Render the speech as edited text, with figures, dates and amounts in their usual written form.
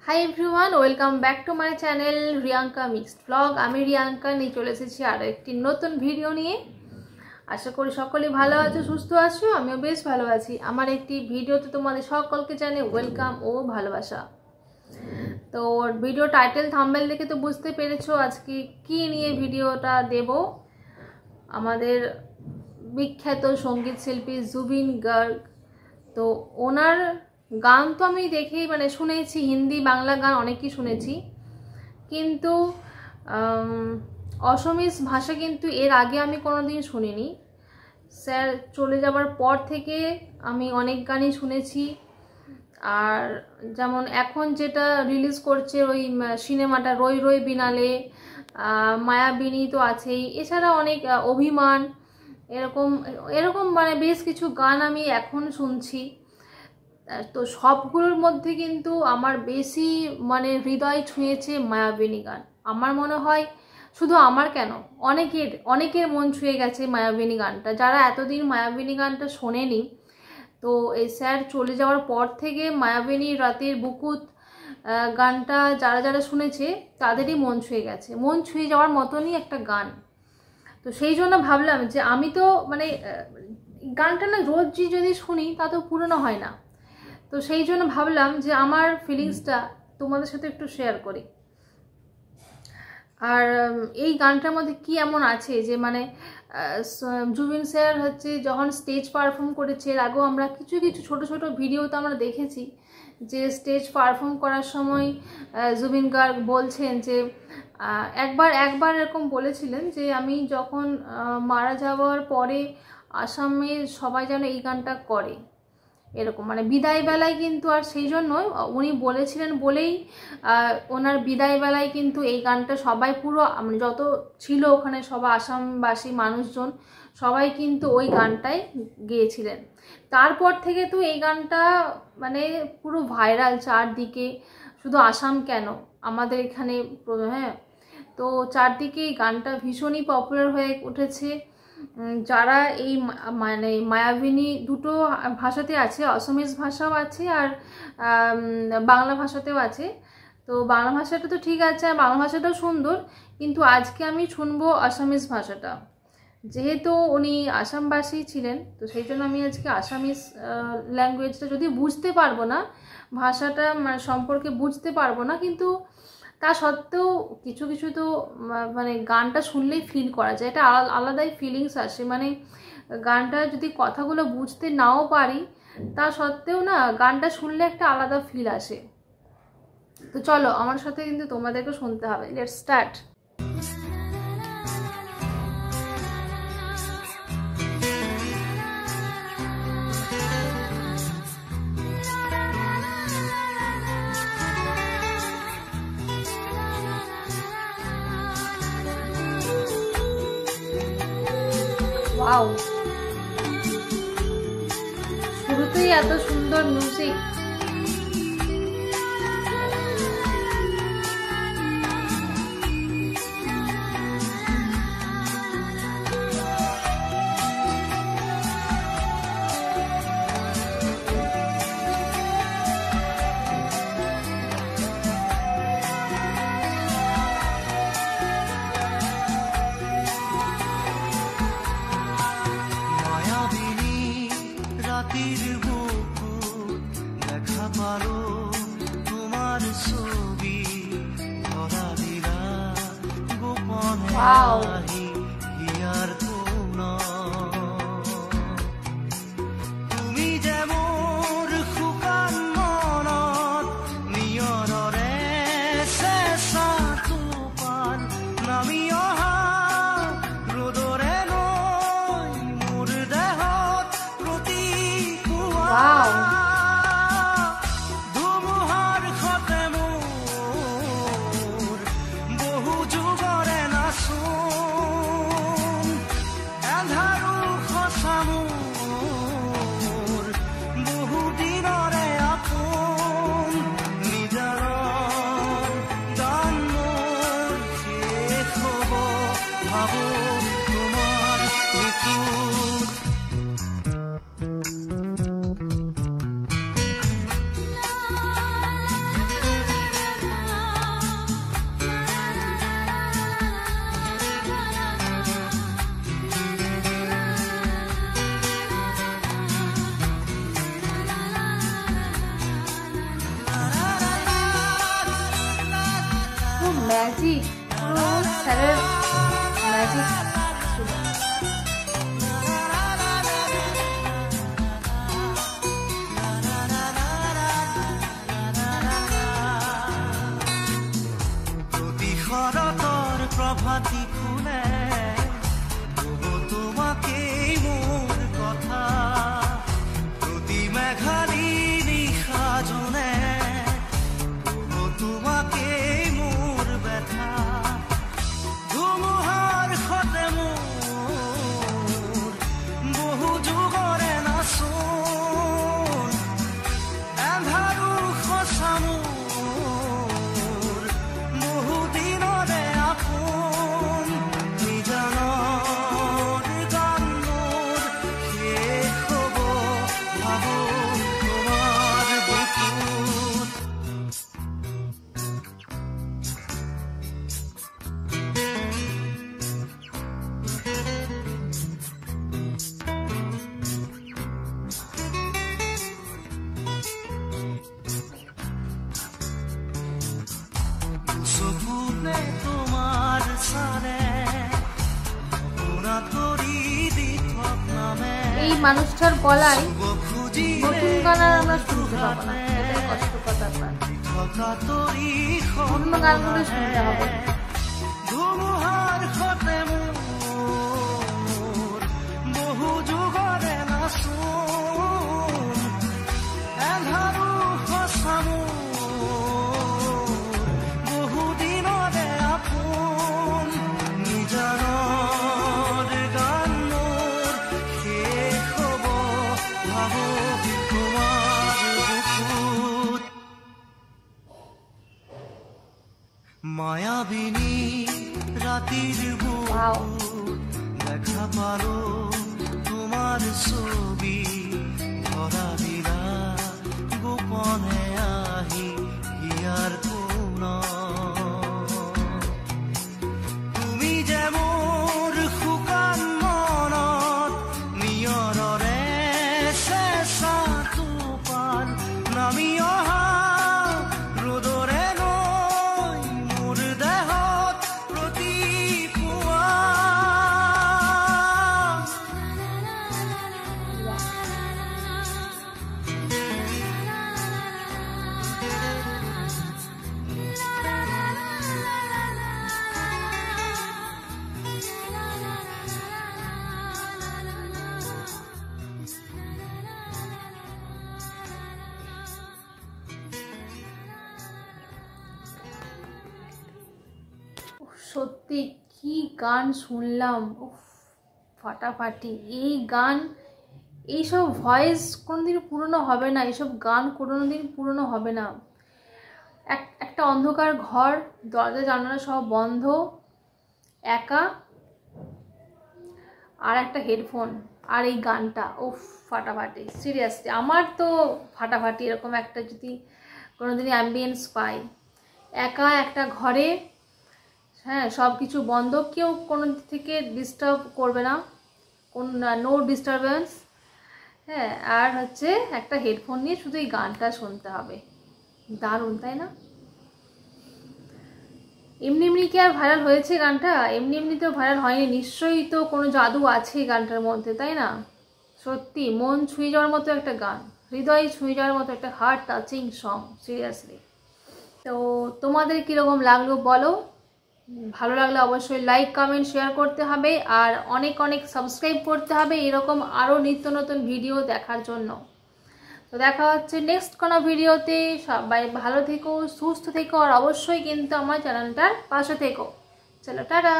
Hi everyone, welcome back to my channel Riyanka mixed blog. আমি রিয়াঙ্কা নিয়ে চলে এসেছি আরও একটি নতুন ভিডিও নিয়ে। আশা করি সকলেই ভালো আছো, সুস্থ আছো। আমিও বেশ ভালো আছি। আমার একটি ভিডিওতে তোমাদের সকলকে জানাই ওয়েলকাম ও ভালোবাসা। তো ভিডিও টাইটেল থাম্বনেল দেখে তো বুঝতে পেরেছো আজকে কি নিয়ে ভিডিওটা দেব। আমাদের বিখ্যাত সঙ্গীত শিল্পী জুবিন গার্গ, তো ওনার গান তো আমি দেখেই শুনেছি, হিন্দি বাংলা গান অনেকই শুনেছি, কিন্তু অসমীস ভাষা কিন্তু এর আগে আমি কোনোদিন শুনিনি। স্যার চলে যাবার পর থেকে আমি অনেক গানই শুনেছি। আর যেমন এখন যেটা রিলিজ করছে ওই সিনেমাটা রই রই বিনালে, মায়াবিনী তো আছেই, এছাড়া অনেক অভিমান, এরকম এরকম বেশ কিছু গান আমি এখন শুনছি। তো সবগুলোর মধ্যে কিন্তু আমার বেশি হৃদয় ছুঁয়েছে মায়াবিনী গান। আমার মনে হয় শুধু আমার কেন, অনেকের মন ছুঁয়ে গেছে মায়াবিনী গানটা। যারা এতদিন মায়াবিনী গানটা শোনেনি, তো এই স্যার চলে যাওয়ার পর থেকে মায়াবিনী রাতের বুকুত গানটা যারা যারা শুনেছে তাদেরই মন ছুঁয়ে গেছে, মন ছুঁয়ে যাওয়ার মতনই একটা গান। তো সেই জন্য ভাবলাম যে আমি তো গানটা না রোজই যদি শুনি তা তো পুরনো হয় না। তো সেই জন্য ভাবলাম যে আমার ফিলিংসটা তোমাদের সাথে একটু শেয়ার করি। আর এই গানটার মধ্যে কি এমন আছে যে জুবিন স্যার যখন স্টেজ পারফর্ম করেছে, এর আগেও আমরা কিছু কিছু ছোট ছোট ভিডিওতে আমরা দেখেছি যে স্টেজ পারফর্ম করার সময় জুবিন গার্গ বলছেন যে একবার এরকম বলেছিলেন যে আমি যখন মারা যাওয়ার পরে আসামের সবাই যেন এই গানটা করে, এরকম বিদায় বেলায় কিন্তু। আর সেই জন্যই উনি বলেছিলেন বলেই ওনার বিদায় বেলায় কিন্তু এই গানটা সবাই পুরো যত ছিল ওখানে সবাই আসামবাসী মানুষজন সবাই কিন্তু ওই গানটাই গেয়েছিলেন। তারপর থেকে তো এই গানটা পুরো ভাইরাল চারদিকে, শুধু আসাম কেন আমাদের এখানে, হ্যাঁ। তো চারদিকে এই গানটা ভীষণই পপুলার হয়ে উঠেছে। যারা এই মায়াবিনী দুটো ভাষাতে আছে, অসমিস ভাষাও আছে আর বাংলা ভাষাতেও আছে। তো বাংলা ভাষাটা তো ঠিক আছে, আর বাংলা ভাষাটাও সুন্দর, কিন্তু আজকে আমি শুনবো আসামিস ভাষাটা। যেহেতু উনি আসামবাসী ছিলেন, তো সেই জন্য আমি আজকে আসামিস ল্যাঙ্গুয়েজটা যদি বুঝতে পারবো না, ভাষাটা সম্পর্কে বুঝতে পারবো না, কিন্তু তা সত্ত্বেও কিছু কিছু তো গানটা শুনলেই ফিল করা যায়, এটা আলাদাই ফিলিংস আসে। গানটা যদি কথাগুলো বুঝতে নাও পারি, তা সত্ত্বেও না গানটা শুনলে একটা আলাদা ফিল আসে। তো চলো আমার সাথে কিন্তু তোমাদেরকে শুনতে হবে। Let's start. ওয়াও, শুরুতেই এত সুন্দর মিউজিক। Wow. ম্যাজিক, পুরো স্যারের ম্যাজিক ছিল। প্রভাতী ফুলে তোমাকে মোর কথা, প্রতি মেঘালি নিশা জনে তোমাকে মোর ব্যথা, ধুমুহার সতে মোৰ বহু যুগৰে নাচোন, এন্ধাৰো সঁচা মোৰ বহু দিনৰে আপোন, নিজানৰ গান মোৰ শেষ হ'ব ভাবো তোমাৰ বুকুত। চকুতে তোমাৰ চাৰে এই মানুষটার গলায় নতুন গান আর আমরা শুনতে পাবো না, এটাই কষ্টকর ব্যাপার। অন্য গানগুলো শুনতে হবে। ধুমুহার সতে মোৰ বহু যুগৰে নাচোন, এন্ধাৰো সঁচা মোৰ বহু দিনৰে আপোন, নিজানৰ গান মোৰ শেষ হ'ব ভাবো তোমাৰ বুকুত। মায়াবিনী রাতির বুকুত দেখা পালো তোমার ছবি, ধরা দিলা গোপনে আহি হিয়ার কোন, তুমি যে মোর শুকান মনত নিয়ৰৰে চেঁচা টোপাল নামি অহা ৰ'দৰে নৈ মোৰ দেহত প্ৰতিপুৱা। সত্যি কি গান শুনলাম, উফ ফাটাফাটি। এই গান, এইসব ভয়েস কোনোদিন পুরনো হবে না, এইসব গান কোনোদিন পুরনো হবে না। একটা অন্ধকার ঘর, দরজা জানালা সব বন্ধ, একা, আর একটা হেডফোন, আর এই গানটা, উফ ফাটাফাটি। সিরিয়াসলি আমার তো ফাটাফাটি। এরকম একটা যদি কোনোদিনই অ্যাম্বিয়েন্স পাই, একা একটা ঘরে, হ্যাঁ সব কিছু বন্ধ, কেউ কোনো দিক থেকে ডিস্টার্ব করবে না, নো ডিস্টারবেন্স, হ্যাঁ, আর হচ্ছে একটা হেডফোন নিয়ে শুধু এই গানটা শুনতে হবে। দারুণ, তাই না? এমনি এমনি কি আর ভাইরাল হয়েছে গানটা? এমনি এমনি তো ভাইরাল হয়নি, নিশ্চয়ই তো কোনো জাদু আছে গানটার মধ্যে, তাই না? সত্যি মন ছুঁয়ে যাওয়ার মতো একটা গান, হৃদয় ছুঁয়ে যাওয়ার মতো একটা হার্ট টাচিং সং, সিরিয়াসলি। তো তোমাদের কীরকম লাগলো বলো, ভালো লাগলে অবশ্যই লাইক কমেন্ট শেয়ার করতে হবে, আর অনেক অনেক সাবস্ক্রাইব করতে হবে এরকম আরও নিত্য নতুন ভিডিও দেখার জন্য। তো দেখা হচ্ছে নেক্সট কোনো ভিডিওতে। সবাই ভালো থেকো, সুস্থ থেকো, আর অবশ্যই কিন্তু আমার চ্যানেলটার পাশে থেকো। চলো টাটা।